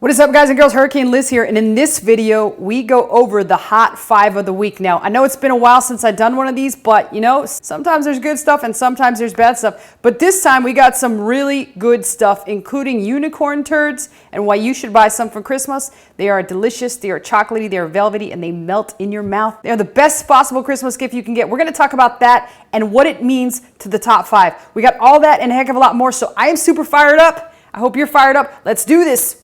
What is up, guys and girls? Hurricane Liz here, and in this video we go over the hot 5 of the week. Now I know it's been a while since I've done one of these, but you know, sometimes there's good stuff and sometimes there's bad stuff, but this time we got some really good stuff, including unicorn turds and why you should buy some for Christmas. They are delicious, they are chocolatey, they are velvety, and they melt in your mouth. They are the best possible Christmas gift you can get. We're going to talk about that and what it means to the top 5. We got all that and a heck of a lot more, so I am super fired up. I hope you're fired up. Let's do this.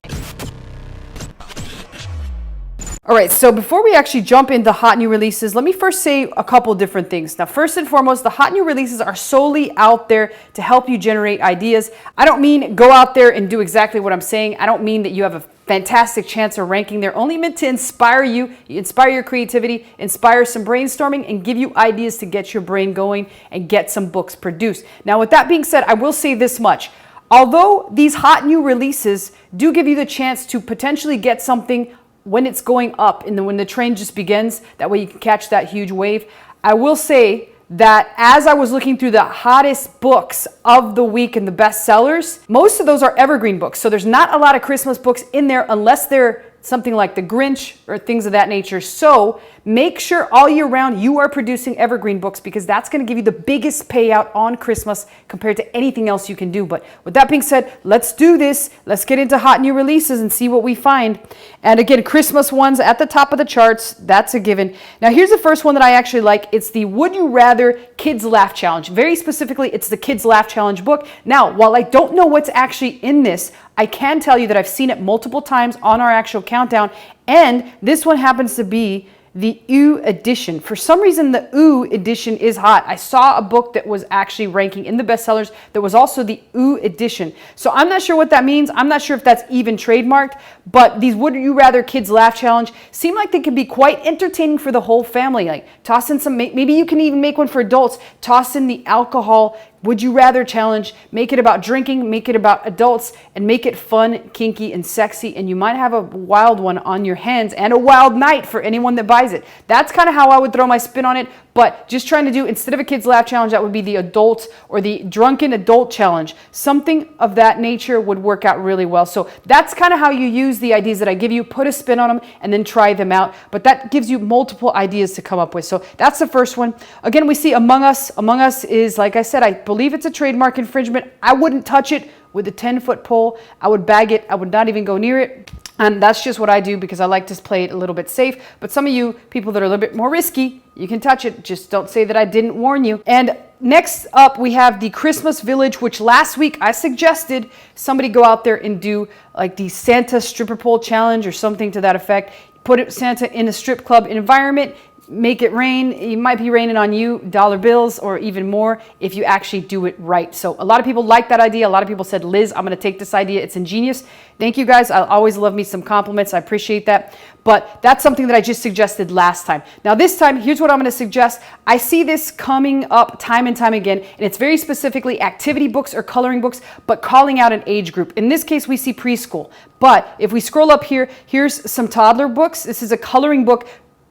All right, so before we actually jump into hot new releases, let me first say a couple different things. Now, first and foremost, the hot new releases are solely out there to help you generate ideas. I don't mean go out there and do exactly what I'm saying. I don't mean that you have a fantastic chance of ranking. They're only meant to inspire you, inspire your creativity, inspire some brainstorming, and give you ideas to get your brain going and get some books produced. Now, with that being said, I will say this much. Although these hot new releases do give you the chance to potentially get something when it's going up and when the train just begins, that way you can catch that huge wave. I will say that as I was looking through the hottest books of the week and the best sellers, most of those are evergreen books. So there's not a lot of Christmas books in there unless they're something like The Grinch or things of that nature. So make sure all year round you are producing evergreen books, because that's going to give you the biggest payout on Christmas compared to anything else you can do. But with that being said, let's do this. Let's get into hot new releases and see what we find. And again, Christmas ones at the top of the charts, that's a given. Now here's the first one that I actually like. It's the Would You Rather Kids Laugh Challenge. Very specifically, it's the Kids Laugh Challenge book. Now, while I don't know what's actually in this, I can tell you that I've seen it multiple times on our actual countdown, and this one happens to be the OO edition. For some reason, the OO edition is hot. I saw a book that was actually ranking in the bestsellers that was also the OO edition. So I'm not sure what that means. I'm not sure if that's even trademarked, but these Would You Rather Kids Laugh Challenge seem like they can be quite entertaining for the whole family. Like toss in some, maybe you can even make one for adults. Toss in the alcohol Would You Rather challenge, make it about drinking, make it about adults, and make it fun, kinky, and sexy. And you might have a wild one on your hands and a wild night for anyone that buys it. That's kind of how I would throw my spin on it. But just trying to do, instead of a kids laugh challenge, that would be the adult or the drunken adult challenge. Something of that nature would work out really well. So that's kind of how you use the ideas that I give you, put a spin on them, and then try them out. But that gives you multiple ideas to come up with. So that's the first one. Again, we see Among Us. Among Us is, like I said, I believe it's a trademark infringement. I wouldn't touch it with a 10-foot pole. I would bag it. I would not even go near it. And that's just what I do because I like to play it a little bit safe. But some of you people that are a little bit more risky, you can touch it. Just don't say that I didn't warn you. And next up, we have the Christmas Village, which last week I suggested somebody go out there and do like the Santa stripper pole challenge or something to that effect. Put Santa in a strip club environment. Make it rain. It might be raining on you dollar bills or even more if you actually do it right. So a lot of people like that idea. A lot of people said, Liz, I'm going to take this idea. It's ingenious. Thank you guys. I always love me some compliments. I appreciate that. But that's something that I just suggested last time. Now this time, here's what I'm going to suggest. I see this coming up time and time again, and it's very specifically activity books or coloring books, but calling out an age group. In this case, we see preschool. But if we scroll up here, here's some toddler books. This is a coloring book,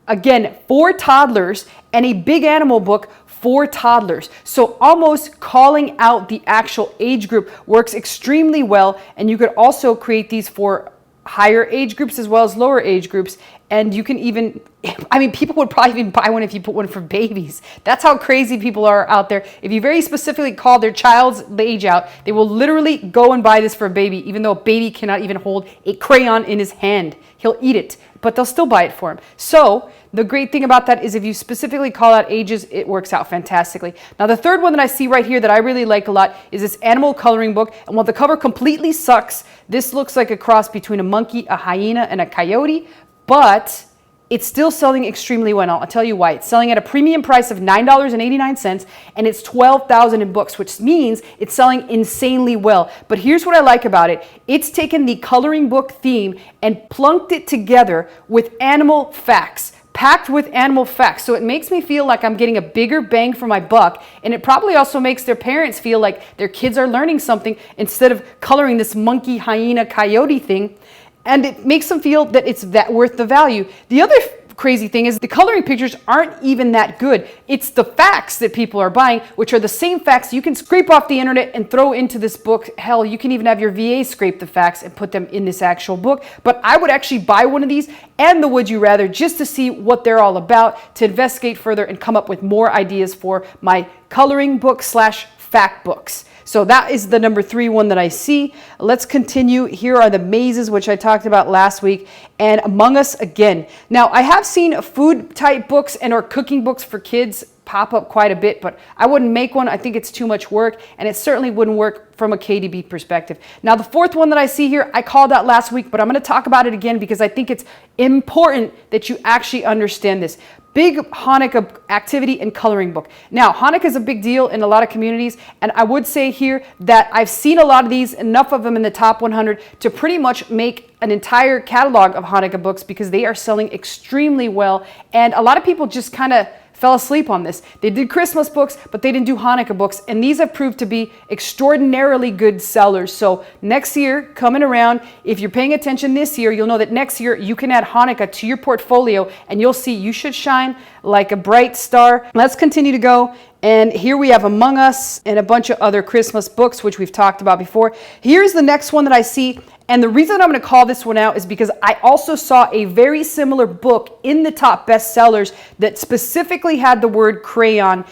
again, for toddlers, and a big animal book for toddlers. So almost calling out the actual age group works extremely well. And you could also create these for higher age groups as well as lower age groups. And you can even, I mean, people would probably even buy one if you put one for babies. That's how crazy people are out there. If you very specifically call their child's age out, they will literally go and buy this for a baby, even though a baby cannot even hold a crayon in his hand. He'll eat it, but they'll still buy it for him. So the great thing about that is if you specifically call out ages, it works out fantastically. Now, the third one that I see right here that I really like a lot is this animal coloring book. And while the cover completely sucks, this looks like a cross between a monkey, a hyena, and a coyote. But it's still selling extremely well. I'll tell you why. It's selling at a premium price of $9.89, and it's 12,000 in books, which means it's selling insanely well. But here's what I like about it. It's taken the coloring book theme and plunked it together with animal facts, packed with animal facts. So it makes me feel like I'm getting a bigger bang for my buck, and it probably also makes their parents feel like their kids are learning something instead of coloring this monkey, hyena, coyote thing. And it makes them feel that it's that worth the value. The other crazy thing is the coloring pictures aren't even that good. It's the facts that people are buying, which are the same facts you can scrape off the internet and throw into this book. Hell, you can even have your VA scrape the facts and put them in this actual book. But I would actually buy one of these and the Would You Rather just to see what they're all about, to investigate further and come up with more ideas for my coloring book / fact books. So that is the number 3 one that I see. Let's continue. Here are the mazes, which I talked about last week, and Among Us again. Now, I have seen food type books and or cooking books for kids pop up quite a bit, but I wouldn't make one. I think it's too much work, and it certainly wouldn't work from a KDP perspective. Now, the 4th one that I see here, I called out last week, but I'm going to talk about it again because I think it's important that you actually understand this. Big Hanukkah activity and coloring book. Now, Hanukkah is a big deal in a lot of communities, and I would say here that I've seen a lot of these, enough of them in the top 100 to pretty much make an entire catalog of Hanukkah books because they are selling extremely well, and a lot of people just kind of fell asleep on this. They did Christmas books, but they didn't do Hanukkah books, and these have proved to be extraordinarily good sellers. So next year, coming around, if you're paying attention this year, you'll know that next year you can add Hanukkah to your portfolio, and you'll see you should shine like a bright star. Let's continue to go. And here we have Among Us and a bunch of other Christmas books, which we've talked about before. Here's the next one that I see. And the reason I'm going to call this one out is because I also saw a very similar book in the top bestsellers that specifically had the word crayon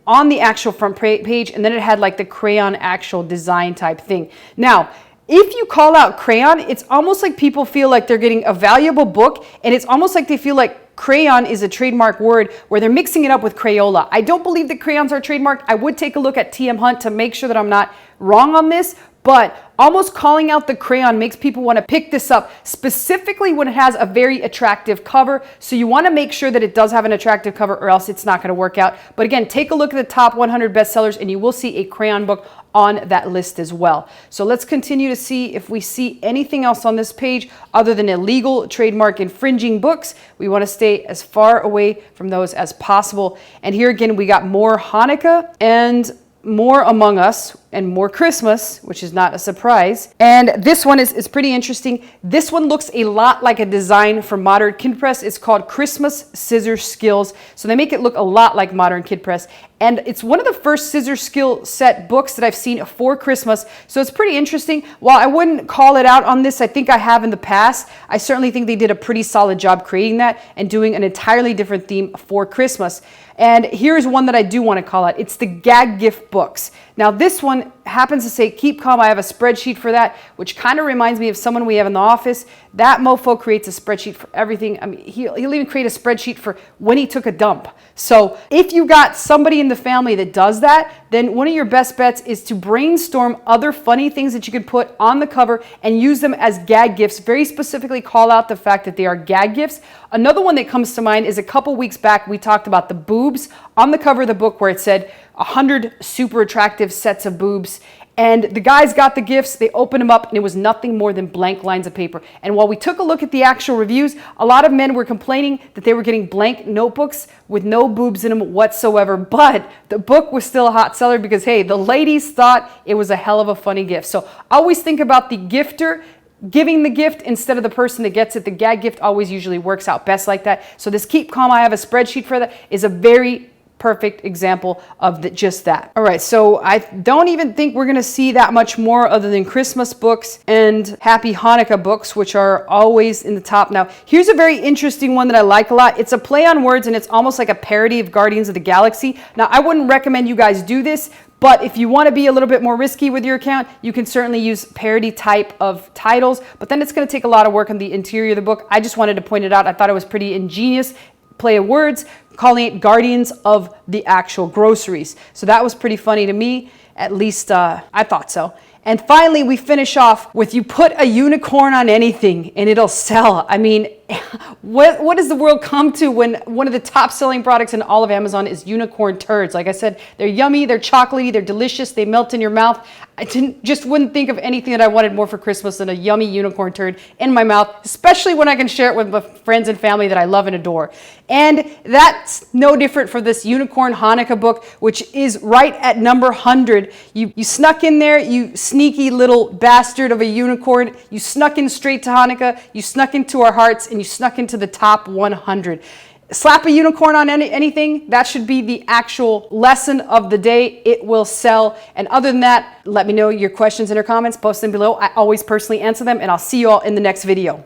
on the actual front page, and then it had like the crayon actual design type thing. Now, if you call out crayon, it's almost like people feel like they're getting a valuable book, and it's almost like they feel like crayon is a trademark word where they're mixing it up with Crayola. I don't believe that crayons are trademarked. I would take a look at TM Hunt to make sure that I'm not wrong on this, but almost calling out the crayon makes people want to pick this up, specifically when it has a very attractive cover. So you want to make sure that it does have an attractive cover, or else it's not going to work out. But again, take a look at the top 100 bestsellers and you will see a crayon book on that list as well. So let's continue to see if we see anything else on this page other than illegal trademark infringing books. We want to stay as far away from those as possible. And here again, we got more Hanukkah and more Among Us and more Christmas, which is not a surprise. And this one is pretty interesting. This one looks a lot like a design from Modern Kid Press. It's called Christmas Scissor Skills. So they make it look a lot like Modern Kid Press. And it's one of the first scissor skill set books that I've seen for Christmas. So it's pretty interesting. While I wouldn't call it out on this, I think I have in the past, I certainly think they did a pretty solid job creating that and doing an entirely different theme for Christmas. And here's one that I do want to call out. It's the Gag Gift books. Now this one happens to say keep calm. I have a spreadsheet for that, which kind of reminds me of someone we have in the office. That mofo creates a spreadsheet for everything. I mean, he'll even create a spreadsheet for when he took a dump. So if you got somebody in the family that does that, then one of your best bets is to brainstorm other funny things that you could put on the cover and use them as gag gifts. Very specifically call out the fact that they are gag gifts. Another one that comes to mind is a couple weeks back, we talked about the boobs on the cover of the book where it said 100 super attractive sets of boobs. And the guys got the gifts, they opened them up, and it was nothing more than blank lines of paper. And while we took a look at the actual reviews, a lot of men were complaining that they were getting blank notebooks with no boobs in them whatsoever. But the book was still a hot seller because, hey, the ladies thought it was a hell of a funny gift. So always think about the gifter giving the gift instead of the person that gets it. The gag gift always usually works out best like that. So this keep calm, I have a spreadsheet for that, is a very perfect example of just that. All right, so I don't even think we're going to see that much more other than Christmas books and Happy Hanukkah books, which are always in the top. Now, here's a very interesting one that I like a lot. It's a play on words, and it's almost like a parody of Guardians of the Galaxy. Now, I wouldn't recommend you guys do this, but if you want to be a little bit more risky with your account, you can certainly use parody type of titles, but then it's going to take a lot of work on the interior of the book. I just wanted to point it out. I thought it was pretty ingenious play of words, calling it Guardians of the Actual Groceries. So that was pretty funny to me, at least I thought so. And finally, we finish off with you put a unicorn on anything and it'll sell. I mean, what does the world come to when one of the top selling products in all of Amazon is unicorn turds? Like I said, they're yummy, they're chocolatey, they're delicious, they melt in your mouth. I wouldn't think of anything that I wanted more for Christmas than a yummy unicorn turd in my mouth, especially when I can share it with my friends and family that I love and adore. And that's no different for this unicorn Hanukkah book, which is right at number 100. You snuck in there, you sneaky little bastard of a unicorn. You snuck in straight to Hanukkah. You snuck into our hearts. and you snuck into the top 100. Slap a unicorn on anything. That should be the actual lesson of the day. It will sell. And other than that, let me know your questions in your comments. Post them below. I always personally answer them, and I'll see you all in the next video.